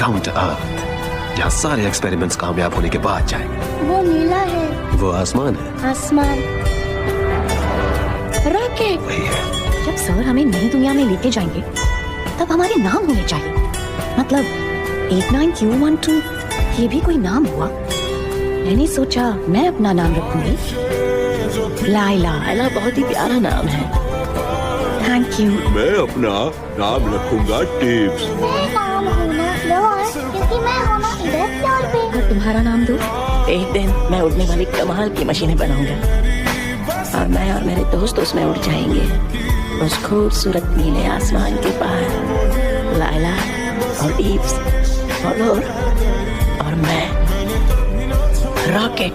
Down to earth, जहाँ सारे experiments कामयाब होने के बाद जाएंगे। वो नीला है। वो आसमान है। आसमान। रॉकेट। वही है। जब सर हमें नई दुनिया में लेके जाएंगे तब हमारे नाम होने चाहिए। मतलब 89Q12 ये भी कोई नाम हुआ। मैंने सोचा मैं अपना नाम रखूंगी लाइला। लाइला बहुत ही प्यारा नाम है। Thank you. मैं अपना नाम रखूंगा टिप्स। मैं नाम हूँ ना फ्लोर, क्योंकि मैं हूँ ना इधर फ्लोर पे। और तुम्हारा नाम दो। एक दिन मैं उड़ने वाली कमाल की मशीनें बनाऊंगा और मैं और मेरे दोस्त उसमें उड़ जाएंगे उस खूबसूरत नीले आसमान के पार। लाइला और टिप्स और मैं रॉकेट।